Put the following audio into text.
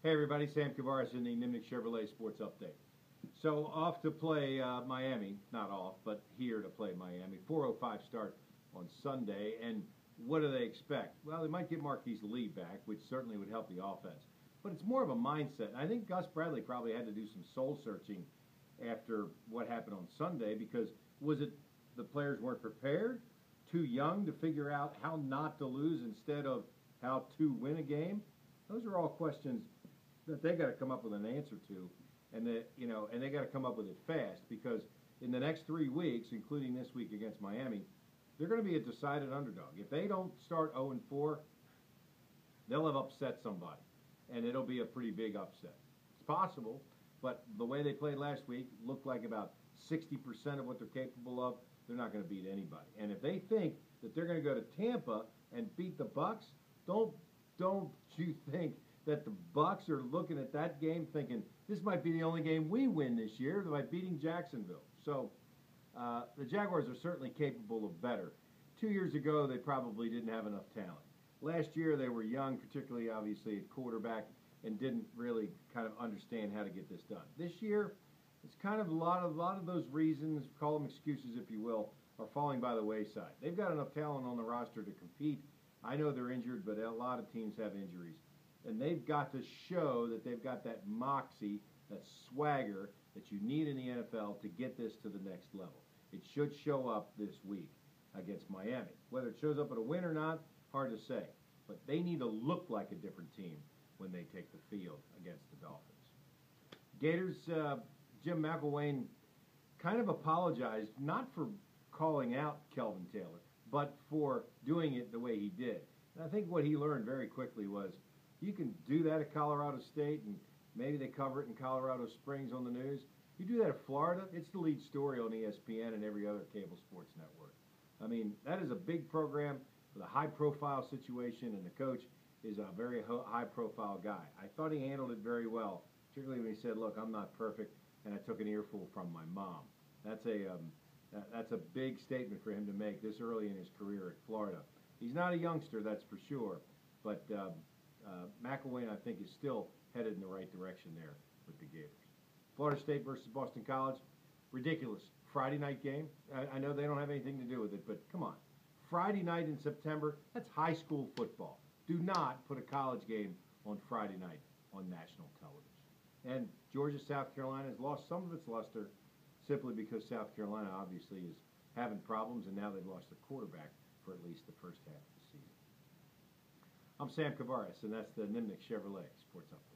Hey everybody, Sam Kavaris in the Nimnicht Chevrolet Sports Update. So off to play Miami, not off, but here to play Miami. 4:05 start on Sunday, and what do they expect? Well, they might get Marquise Lee back, which certainly would help the offense. But it's more of a mindset. I think Gus Bradley probably had to do some soul searching after what happened on Sunday, because was it the players weren't prepared, too young to figure out how not to lose instead of how to win a game? Those are all questions that they got to come up with an answer to, and they got to come up with it fast, because in the next 3 weeks, including this week against Miami, they're going to be a decided underdog. If they don't start 0-4, they'll have upset somebody, and it'll be a pretty big upset. It's possible, but the way they played last week looked like about 60% of what they're capable of. They're not going to beat anybody. And if they think that they're going to go to Tampa and beat the Bucs, don't you think that the Bucs are looking at that game thinking, this might be the only game we win this year by beating Jacksonville? So the Jaguars are certainly capable of better. 2 years ago, they probably didn't have enough talent. Last year, they were young, particularly obviously at quarterback, and didn't really kind of understand how to get this done. This year, it's kind of a lot of those reasons, call them excuses if you will, are falling by the wayside. They've got enough talent on the roster to compete. I know they're injured, but a lot of teams have injuries. And they've got to show that they've got that moxie, that swagger that you need in the NFL to get this to the next level. It should show up this week against Miami. Whether it shows up at a win or not, hard to say. But they need to look like a different team when they take the field against the Dolphins. Gators, Jim McElwain kind of apologized, not for calling out Kelvin Taylor, but for doing it the way he did. And I think what he learned very quickly was, you can do that at Colorado State, and maybe they cover it in Colorado Springs on the news. You do that at Florida, it's the lead story on ESPN and every other cable sports network. I mean, that is a big program with a high-profile situation, and the coach is a very high-profile guy. I thought he handled it very well, particularly when he said, look, I'm not perfect, and I took an earful from my mom. That's a big statement for him to make this early in his career at Florida. He's not a youngster, that's for sure, but McElwain, I think, is still headed in the right direction there with the Gators. Florida State versus Boston College, ridiculous Friday night game. I know they don't have anything to do with it, but come on. Friday night in September, that's high school football. Do not put a college game on Friday night on national television. And Georgia, South Carolina has lost some of its luster simply because South Carolina obviously is having problems, and now they've lost their quarterback for at least the first half of the season. I'm Sam Kavaris, and that's the Nimnicht Chevrolet Sports Update.